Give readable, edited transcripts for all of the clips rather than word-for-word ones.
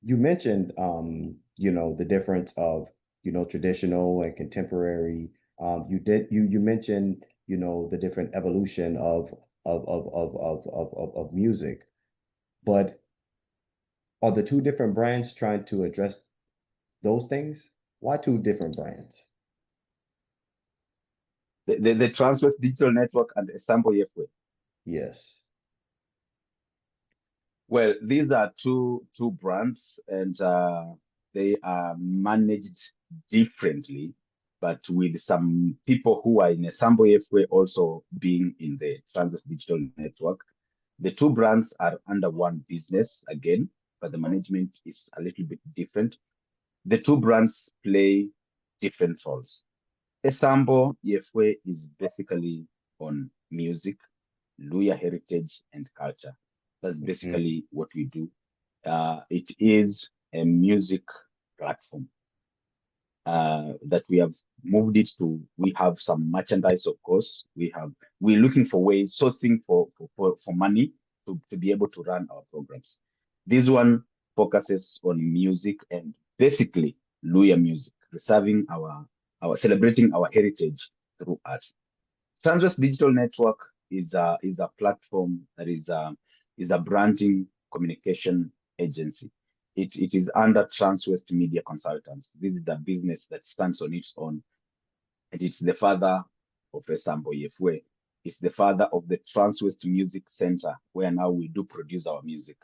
You mentioned, the difference of, traditional and contemporary. You mentioned, the different evolution of music, but are the two different brands trying to address those things? Why two different brands? The Transwest Digital Network and Sample Yefwe. Yes. Well, these are two brands, and they are managed differently, but with some people who are in a Sample Yefwe also being in the Transwest Digital Network. The two brands are under one business again, but the management is a little bit different. The two brands play different roles. Esambo Yefwe is basically on music, Luya heritage, and culture. That's Mhm. basically what we do. It is a music platform that we have moved it to. We have some merchandise, of course. We're looking for ways, sourcing for money to be able to run our programs. This one focuses on music and basically Luya music, preserving our celebrating our heritage through art. Transverse Digital Network is a platform that is a branding communication agency. It is under Transwest Media Consultants. This is the business that stands on its own, and it's the father of Esambo Yefwe. It's the father of the Transwest Music Center, where now we do produce our music.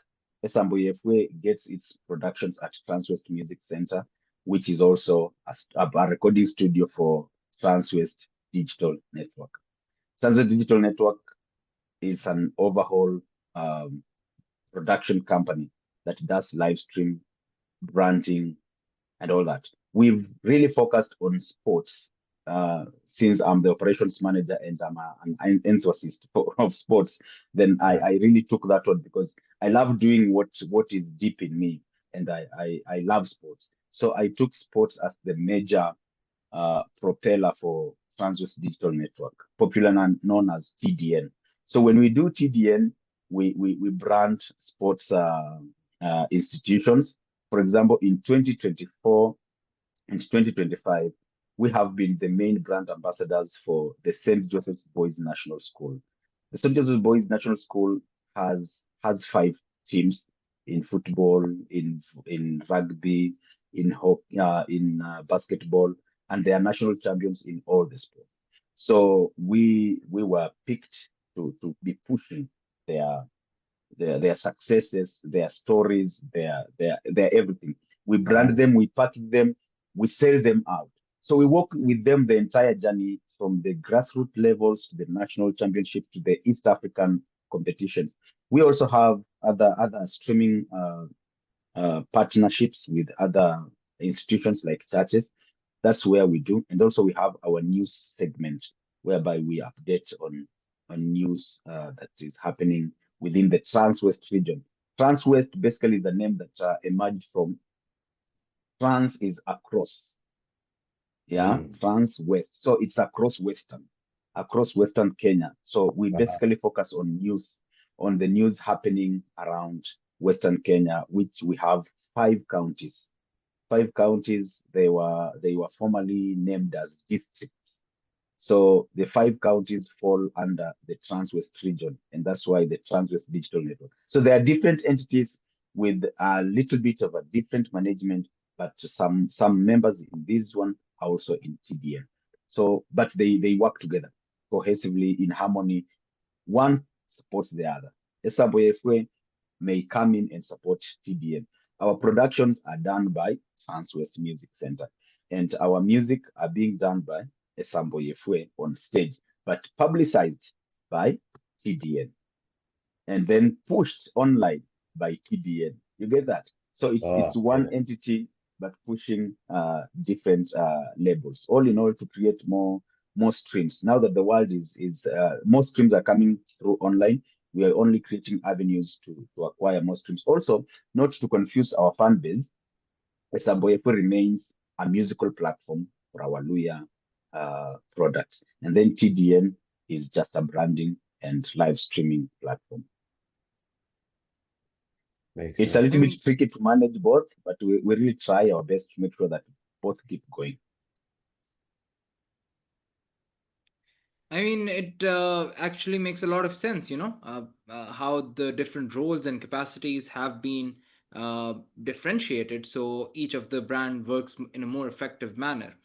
Esambo Yefwe gets its productions at Transwest Music Center, which is also a recording studio for Transwest Digital Network. Transwest Digital Network is an overhaul um, production company that does live stream branding and all that. We've really focused on sports since I'm the operations manager and an enthusiast of sports. Then I really took that on because I love doing what is deep in me, and I love sports. So I took sports as the major propeller for Transverse Digital Network, popular known as TDN. So when we do TDN, we brand sports institutions. For example, in 2024 and 2025, we have been the main brand ambassadors for the St. Joseph's Boys National School. The St. Joseph's Boys National School has five teams in football, in rugby, in basketball, and they are national champions in all the sports. So we were picked to be pushing their their successes, their stories, their everything. We brand Uh-huh. them, we package them, we sell them out. So we work with them the entire journey from the grassroots levels to the national championship to the East African competitions. We also have other streaming partnerships with other institutions like churches. That's where we do. And also we have our news segment whereby we update on news that is happening within the Transwest region. Transwest basically is the name that emerged from trans is across, yeah, Mm. Transwest. So it's across Western Kenya. So we Uh-huh. basically focus on news, on the news happening around Western Kenya, which we have five counties. Five counties, they were formerly named as districts. So the five counties fall under the Transwest region, and that's why the Transwest Digital Network. So there are different entities with a little bit of a different management, but some members in this one are also in TBN. So, but they work together cohesively in harmony. One supports the other. SWFA may come in and support TBN. Our productions are done by Transwest Music Center, and our music are being done by Esambo Yefwe on stage, but publicized by TDN and then pushed online by TDN. You get that? So it's one Yeah. entity but pushing different labels, all in all to create more streams. Now that the world is more streams are coming through online, we are only creating avenues to acquire more streams. Also, not to confuse our fan base, Esaboyepo remains a musical platform for our Luya product. And then TDN is just a branding and live streaming platform. Makes It's a sense. little I bit mean, tricky to manage both, but we really try our best to make sure that both keep going. it actually makes a lot of sense, how the different roles and capacities have been differentiated so each of the brand works in a more effective manner.